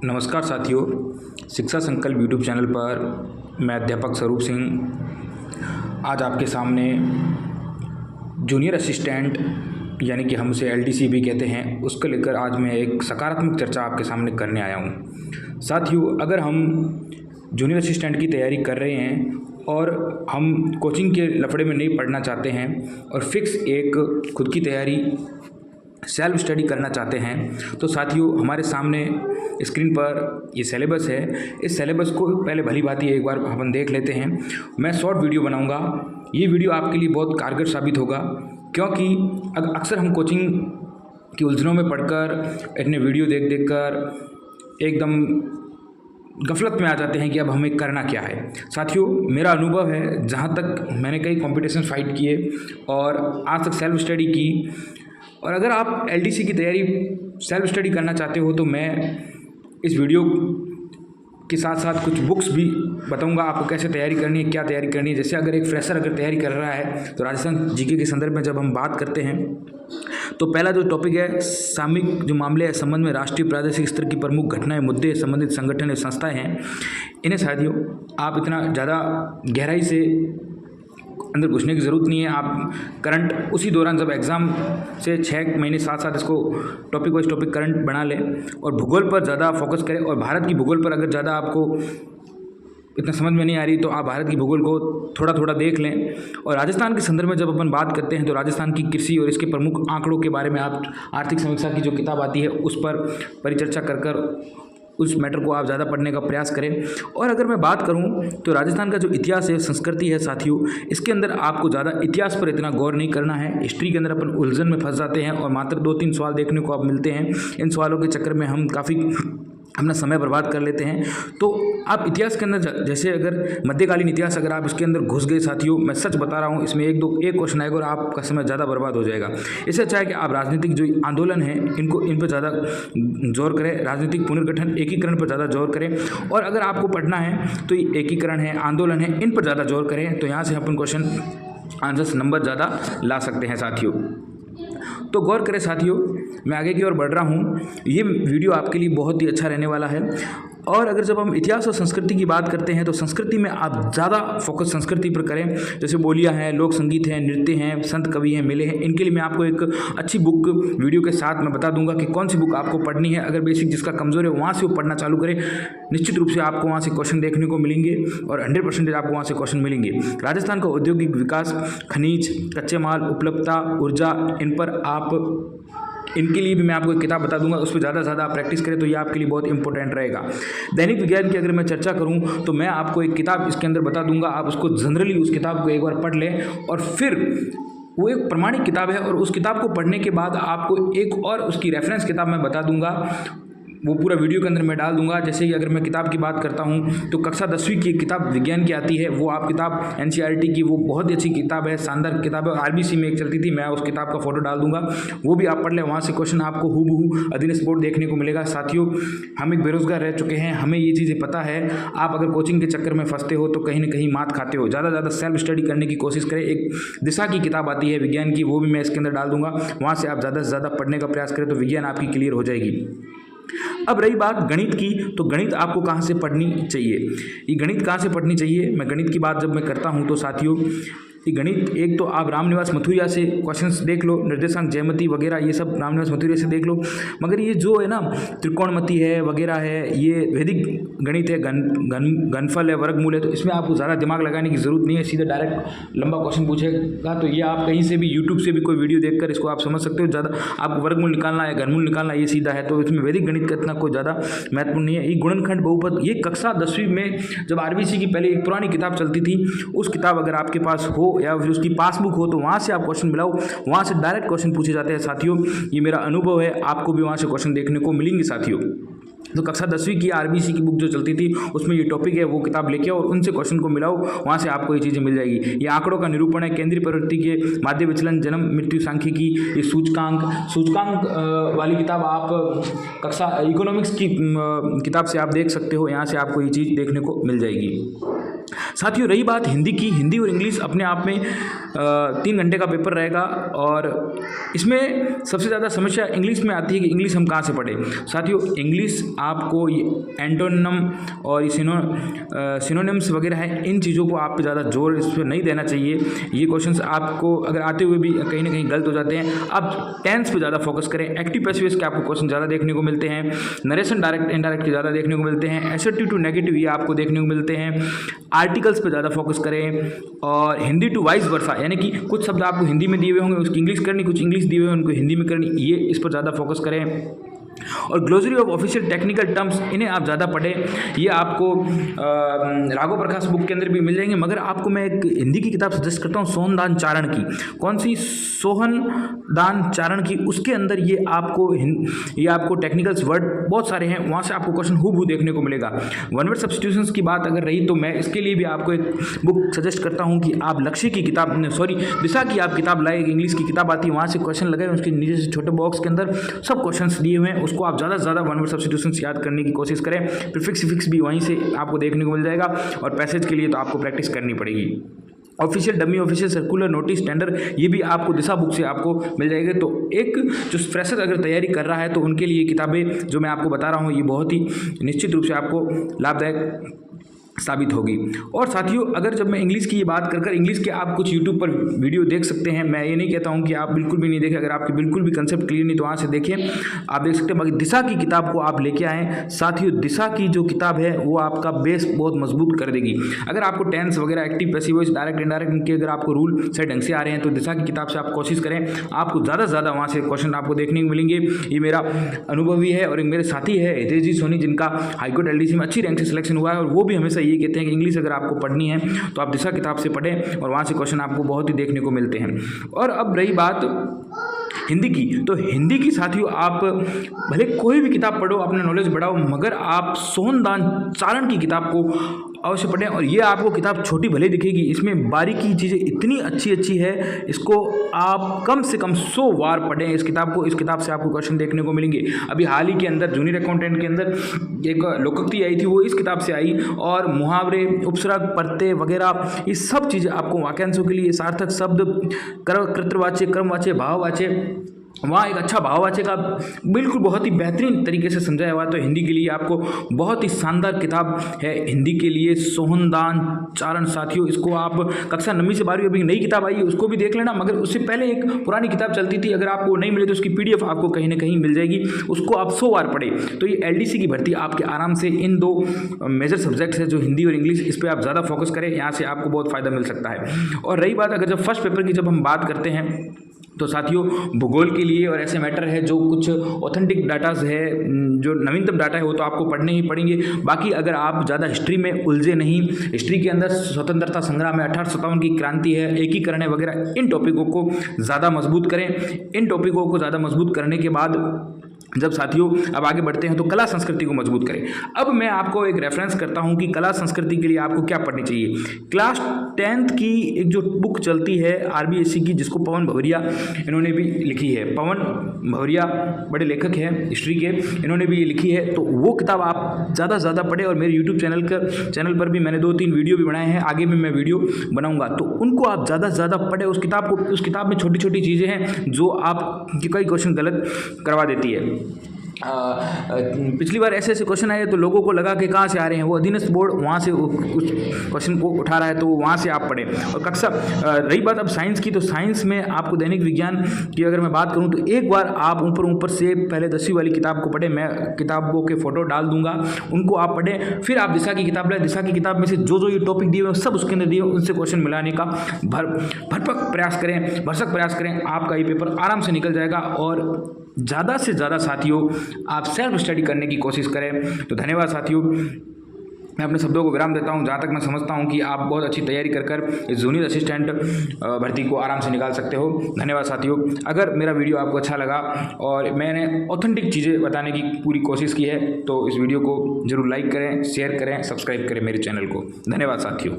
नमस्कार साथियों, शिक्षा संकल्प यूट्यूब चैनल पर मैं अध्यापक स्वरूप सिंह आज आपके सामने जूनियर असिस्टेंट यानी कि हम उसे एलडीसी भी कहते हैं, उसको लेकर आज मैं एक सकारात्मक चर्चा आपके सामने करने आया हूँ। साथियों, अगर हम जूनियर असिस्टेंट की तैयारी कर रहे हैं और हम कोचिंग के लफड़े में नहीं पढ़ना चाहते हैं और फिक्स एक खुद की तैयारी सेल्फ स्टडी करना चाहते हैं, तो साथियों हमारे सामने स्क्रीन पर ये सिलेबस है। इस सिलेबस को पहले भली भांति एक बार अपन देख लेते हैं। मैं शॉर्ट वीडियो बनाऊंगा। ये वीडियो आपके लिए बहुत कारगर साबित होगा, क्योंकि अक्सर हम कोचिंग की उलझनों में पढ़कर इतने वीडियो देख कर एकदम गफलत में आ जाते हैं कि अब हमें करना क्या है। साथियों, मेरा अनुभव है, जहाँ तक मैंने कई कॉम्पिटिशन फाइट किए और आज तक सेल्फ स्टडी की, और अगर आप एलडीसी की तैयारी सेल्फ स्टडी करना चाहते हो तो मैं इस वीडियो के साथ साथ कुछ बुक्स भी बताऊंगा आपको कैसे तैयारी करनी है, क्या तैयारी करनी है। जैसे अगर एक फ्रेशर अगर तैयारी कर रहा है तो राजस्थान जीके के संदर्भ में जब हम बात करते हैं तो पहला जो टॉपिक है, सामयिक जो मामले हैं संबंध में राष्ट्रीय प्रादेशिक स्तर की प्रमुख घटनाएं, मुद्दे, संबंधित संगठन या संस्थाएं हैं, इन्हें साथियों आप इतना ज़्यादा गहराई से अंदर घुसने की ज़रूरत नहीं है। आप करंट उसी दौरान जब एग्ज़ाम से 6 महीने साथ साथ इसको टॉपिक वाइज टॉपिक करंट बना लें और भूगोल पर ज़्यादा फोकस करें। और भारत की भूगोल पर अगर ज़्यादा आपको इतना समझ में नहीं आ रही तो आप भारत की भूगोल को थोड़ा थोड़ा देख लें। और राजस्थान के संदर्भ में जब अपन बात करते हैं तो राजस्थान की कृषि और इसके प्रमुख आंकड़ों के बारे में आप आर्थिक समीक्षा की जो किताब आती है उस पर परिचर्चा कर उस मैटर को आप ज़्यादा पढ़ने का प्रयास करें। और अगर मैं बात करूं तो राजस्थान का जो इतिहास है, संस्कृति है साथियों, इसके अंदर आपको ज़्यादा इतिहास पर इतना गौर नहीं करना है। हिस्ट्री के अंदर अपन उलझन में फंस जाते हैं और मात्र 2-3 सवाल देखने को आप मिलते हैं। इन सवालों के चक्कर में हम काफ़ी अपना समय बर्बाद कर लेते हैं। तो आप इतिहास के अंदर जैसे अगर मध्यकालीन इतिहास अगर आप इसके अंदर घुस गए साथियों, मैं सच बता रहा हूँ, इसमें एक क्वेश्चन आएगा और आपका समय ज़्यादा बर्बाद हो जाएगा। इससे अच्छा है कि आप राजनीतिक जो आंदोलन है इन पर ज़्यादा जोर करें, राजनीतिक पुनर्गठन, एकीकरण पर ज़्यादा जोर करें। और अगर आपको पढ़ना है तो एकीकरण है, आंदोलन है, इन पर ज़्यादा जोर करें, तो यहाँ से अपन क्वेश्चन आंसर्स नंबर ज़्यादा ला सकते हैं साथियों। तो गौर करें साथियों, मैं आगे की ओर बढ़ रहा हूँ। ये वीडियो आपके लिए बहुत ही अच्छा रहने वाला है। और अगर जब हम इतिहास और संस्कृति की बात करते हैं तो संस्कृति में आप ज़्यादा फोकस संस्कृति पर करें। जैसे बोलियाँ हैं, लोक संगीत हैं, नृत्य हैं, संत कवि हैं, मेले हैं, इनके लिए मैं आपको एक अच्छी बुक वीडियो के साथ मैं बता दूंगा कि कौन सी बुक आपको पढ़नी है। अगर बेसिक जिसका कमज़ोर है वहाँ से वो पढ़ना चालू करें, निश्चित रूप से आपको वहाँ से क्वेश्चन देखने को मिलेंगे और 100% आपको वहाँ से क्वेश्चन मिलेंगे। राजस्थान का औद्योगिक विकास, खनिज, कच्चे माल, उपलब्धता, ऊर्जा, इन पर आप इनके लिए भी मैं आपको एक किताब बता दूंगा, उस पर ज़्यादा से ज़्यादा आप प्रैक्टिस करें तो ये आपके लिए बहुत इंपॉर्टेंट रहेगा। दैनिक विज्ञान की अगर मैं चर्चा करूं तो मैं आपको एक किताब इसके अंदर बता दूंगा, आप उसको जनरली उस किताब को एक बार पढ़ लें और फिर वो एक प्रमाणिक किताब है और उस किताब को पढ़ने के बाद आपको एक और उसकी रेफरेंस किताब मैं बता दूंगा, वो पूरा वीडियो के अंदर मैं डाल दूंगा। जैसे कि अगर मैं किताब की बात करता हूं तो कक्षा 10वीं की किताब विज्ञान की आती है, वो आप किताब एनसीईआरटी की, वो बहुत ही अच्छी किताब है, शानदार किताब है। आरबीसी में एक चलती थी, मैं उस किताब का फोटो डाल दूंगा, वो भी आप पढ़ लें। वहाँ से क्वेश्चन आपको हूबहू अधीनस्थ बोर्ड देखने को मिलेगा। साथियों, हम एक बेरोजगार रह चुके हैं, हमें ये चीज़ें पता है। आप अगर कोचिंग के चक्कर में फंसते हो तो कहीं ना कहीं मात खाते हो। ज़्यादा से ज़्यादा सेल्फ स्टडी करने की कोशिश करें। एक दिशा की किताब आती है विज्ञान की, वो भी मैं इसके अंदर डाल दूंगा, वहाँ से आप ज़्यादा से ज़्यादा पढ़ने का प्रयास करें तो विज्ञान आपकी क्लियर हो जाएगी। अब रही बात गणित की, तो गणित आपको कहाँ से पढ़नी चाहिए, ये गणित कहाँ से पढ़नी चाहिए। मैं गणित की बात जब मैं करता हूँ तो साथियों, ये गणित एक तो आप रामनिवास मथुरिया से क्वेश्चंस देख लो, निर्देशांक ज्यामिति वगैरह ये सब रामनिवास मथुरिया से देख लो। मगर ये जो है ना त्रिकोणमिति है वगैरह है, ये वैदिक गणित है, घनफल है, वर्गमूल है, तो इसमें आपको ज़्यादा दिमाग लगाने की ज़रूरत नहीं है। सीधे डायरेक्ट लंबा क्वेश्चन पूछेगा तो ये आप कहीं से भी यूट्यूब से भी कोई वीडियो देखकर इसको आप समझ सकते हो। ज़्यादा आपको वर्गमूल निकालना है, घनमूल निकालना, ये सीधा है, तो इसमें वैदिक गणित का इतना कोई ज़्यादा महत्वपूर्ण नहीं है। ये गुणनखंड, बहुपद, ये कक्षा 10वीं में जब आरबीसी की पहले एक पुरानी किताब चलती थी, उस किताब अगर आपके पास हो या फिर उसकी पासबुक हो तो वहाँ से आप क्वेश्चन मिलाओ, वहाँ से डायरेक्ट क्वेश्चन पूछे जाते हैं साथियों। ये मेरा अनुभव है, आपको भी वहाँ से क्वेश्चन देखने को मिलेंगे साथियों। तो कक्षा 10वीं की आरबीसी की बुक जो चलती थी उसमें ये टॉपिक है, वो किताब लेके आओ और उनसे क्वेश्चन को मिलाओ, वहाँ से आपको ये चीज़ें मिल जाएगी। ये आंकड़ों का निरूपण है, केंद्रीय प्रवृत्ति के माध्य विचलन, जन्म मृत्यु सांख्यिकी, ये सूचकांक वाली किताब आप कक्षा इकोनॉमिक्स की किताब से आप देख सकते हो, यहाँ से आपको ये चीज़ देखने को मिल जाएगी। साथियों रही बात हिंदी की, हिंदी और इंग्लिश अपने आप में 3 घंटे का पेपर रहेगा और इसमें सबसे ज़्यादा समस्या इंग्लिश में आती है कि इंग्लिश हम कहाँ से पढ़ें। साथियों इंग्लिश आपको एंटोनिम और सिनोनिम्स वगैरह है, इन चीज़ों को आप पे ज़्यादा जोर इस पर नहीं देना चाहिए। ये क्वेश्चंस आपको अगर आते हुए भी कहीं ना कहीं गलत हो जाते हैं। आप टेंस पे ज़्यादा फोकस करें, एक्टिव पैसिव के आपको क्वेश्चन ज़्यादा देखने को मिलते हैं, नरेशन डायरेक्ट इनडायरेक्ट के ज़्यादा देखने को मिलते हैं, एसर्टिव टू नेगेटिव ये आपको देखने को मिलते हैं, आर्टिकल्स पे ज़्यादा फोकस करें और हिंदी टू वाइस वर्सा, यानी कि कुछ शब्द आपको हिंदी में दिए हुए होंगे उसकी इंग्लिश करनी, कुछ इंग्लिश दिए हुए उनको हिंदी में करनी, ये इस पर ज़्यादा फोकस करें। और glossary of official technical terms इन्हें आप ज़्यादा पढ़ें। ये आपको राघव प्रकाश बुक के अंदर भी मिल जाएंगे, मगर आपको मैं एक हिंदी की किताब सजेस्ट करता हूँ सोहनदान चारण की। कौन सी? सोहनदान चारण की। उसके अंदर ये आपको टेक्निकल्स वर्ड बहुत सारे हैं, वहाँ से आपको क्वेश्चन हूबहू देखने को मिलेगा। वन वर्ड सब्स्टिट्यूशंस की बात अगर रही तो मैं इसके लिए भी आपको एक बुक सजेस्ट करता हूँ कि आप लक्ष्य की किताब दिशा की आप किताब लाए, इंग्लिश की किताब आती है, वहाँ से क्वेश्चन लगाए, उसके नीचे से छोटे बॉक्स के अंदर सब क्वेश्चन दिए हुए हैं, उसको आप ज़्यादा से ज़्यादा वन वर्ड सब्स्टिट्यूशंस याद करने की कोशिश करें। प्रीफिक्स फिक्स भी वहीं से आपको देखने को मिल जाएगा और पैसेज के लिए तो आपको प्रैक्टिस करनी पड़ेगी। Official dummy official circular notice tender ये भी आपको दिशा बुक से आपको मिल जाएगा। तो एक जो फ्रेशर अगर तैयारी कर रहा है तो उनके लिए किताबें जो मैं आपको बता रहा हूँ ये बहुत ही निश्चित रूप से आपको लाभदायक साबित होगी। और साथियों अगर जब मैं इंग्लिश की ये बात कर इंग्लिश के आप कुछ यूट्यूब पर वीडियो देख सकते हैं, मैं ये नहीं कहता हूँ कि आप बिल्कुल भी नहीं देखें, अगर आपके बिल्कुल भी कंसेप्ट क्लियर नहीं तो वहाँ से देखिए, आप देख सकते हैं। बाकी दिशा की किताब को आप लेके आएँ। साथियों दिशा की जो किताब है वो आपका बेस बहुत मजबूत कर देगी। अगर आपको टेंस वगैरह active passive voice direct indirect इनके अगर आपको रूल से ढंग से आ रहे हैं तो दिशा की किताब से आप कोशिश करें, आपको ज़्यादा से ज़्यादा वहाँ से क्वेश्चन आपको देखने को मिलेंगे। ये मेरा अनुभव ही है और एक मेरे साथी है हितेश जी सोनी जिनका हाईकोर्ट LDC में अच्छी रैंक से सिलेक्शन हुआ है और वो भी हमेशा ये कहते हैं कि इंग्लिश अगर आपको पढ़नी है तो आप दिशा किताब से पढ़ें और वहाँ से क्वेश्चन आपको बहुत ही देखने को मिलते हैं। और अब रही बात हिंदी की, तो हिंदी की साथियों आप भले कोई भी किताब पढ़ो, अपना नॉलेज बढ़ाओ, मगर आप सोहनदान चारण की किताब को अवश्य पढ़ें। और ये आपको किताब छोटी भले दिखेगी, इसमें बारीकी चीज़ें इतनी अच्छी है, इसको आप कम से कम 100 बार पढ़ें इस किताब को। इस किताब से आपको क्वेश्चन देखने को मिलेंगे। अभी हाल ही के अंदर जूनियर अकाउंटेंट के अंदर एक लोकोक्ति आई थी, वो इस किताब से आई। और मुहावरे, उपसर्ग, प्रत्यय वगैरह ये सब चीज़ें आपको वाक्यांशों के लिए सार्थक शब्द, कर्तृवाच्य, क्रमवाच्य, भाववाच्य, वहाँ एक अच्छा भाववाच्य का बिल्कुल बहुत ही बेहतरीन तरीके से समझाया हुआ है। तो हिंदी के लिए आपको बहुत ही शानदार किताब है हिंदी के लिए सोहनदान चारण। साथियों इसको आप कक्षा 9वीं से 12वीं अभी नई किताब आई है उसको भी देख लेना, मगर उससे पहले एक पुरानी किताब चलती थी, अगर आपको नहीं मिले तो उसकी PDF आपको कहीं ना कहीं मिल जाएगी, उसको आप 100 बार पढ़ें। तो ये LDC की भर्ती आपके आराम से इन 2 मेजर सब्जेक्ट्स है जो हिंदी और इंग्लिश, इस पर आप ज़्यादा फोकस करें, यहाँ से आपको बहुत फ़ायदा मिल सकता है। और रही बात अगर जब फर्स्ट पेपर की जब हम बात करते हैं तो साथियों भूगोल के लिए और ऐसे मैटर है जो कुछ ऑथेंटिक डाटाज है, जो नवीनतम डाटा है वो तो आपको पढ़ने ही पड़ेंगे। बाकी अगर आप ज़्यादा हिस्ट्री में उलझे नहीं, हिस्ट्री के अंदर स्वतंत्रता संग्राम है, 1857 की क्रांति है, एकीकरण है वगैरह, इन टॉपिकों को ज़्यादा मजबूत करें। इन टॉपिकों को ज़्यादा मजबूत करने के बाद जब साथियों अब आगे बढ़ते हैं तो कला संस्कृति को मजबूत करें। अब मैं आपको एक रेफरेंस करता हूं कि कला संस्कृति के लिए आपको क्या पढ़नी चाहिए। क्लास 10th की एक जो बुक चलती है RBSC की, जिसको पवन भवरिया इन्होंने भी लिखी है। पवन भवरिया बड़े लेखक हैं हिस्ट्री के, इन्होंने भी ये लिखी है, तो वो किताब आप ज़्यादा से ज़्यादा पढ़ें। और मेरे यूट्यूब चैनल पर भी मैंने 2-3 वीडियो भी बनाए हैं, आगे भी मैं वीडियो बनाऊँगा, तो उनको आप ज़्यादा से ज़्यादा पढ़ें उस किताब को। उस किताब में छोटी छोटी चीज़ें हैं जो आप कई क्वेश्चन गलत करवा देती है। पिछली बार ऐसे क्वेश्चन आए तो लोगों को लगा कि कहाँ से आ रहे हैं, वो अधीनस्थ बोर्ड वहाँ से उस क्वेश्चन को उठा रहा है, तो वहाँ से आप पढ़ें। और कक्षा रही बात अब साइंस की, तो साइंस में आपको दैनिक विज्ञान की अगर मैं बात करूँ तो एक बार आप ऊपर से पहले 10वीं वाली किताब को पढ़ें, मैं किताबों के फोटो डाल दूंगा, उनको आप पढ़ें। फिर आप दिशा की किताब लें, दिशा की किताब में से जो ये टॉपिक दिए हुए सब उसके अंदर दिए, उनसे क्वेश्चन मिलाने का भरसक प्रयास करें, आपका ये पेपर आराम से निकल जाएगा। और ज़्यादा से ज़्यादा साथियों आप सेल्फ स्टडी करने की कोशिश करें। तो धन्यवाद साथियों, मैं अपने शब्दों को विराम देता हूं। जहां तक मैं समझता हूं कि आप बहुत अच्छी तैयारी कर इस जूनियर असिस्टेंट भर्ती को आराम से निकाल सकते हो। धन्यवाद साथियों। अगर मेरा वीडियो आपको अच्छा लगा और मैंने ऑथेंटिक चीज़ें बताने की पूरी कोशिश की है तो इस वीडियो को जरूर लाइक करें, शेयर करें, सब्सक्राइब करें मेरे चैनल को। धन्यवाद साथियों।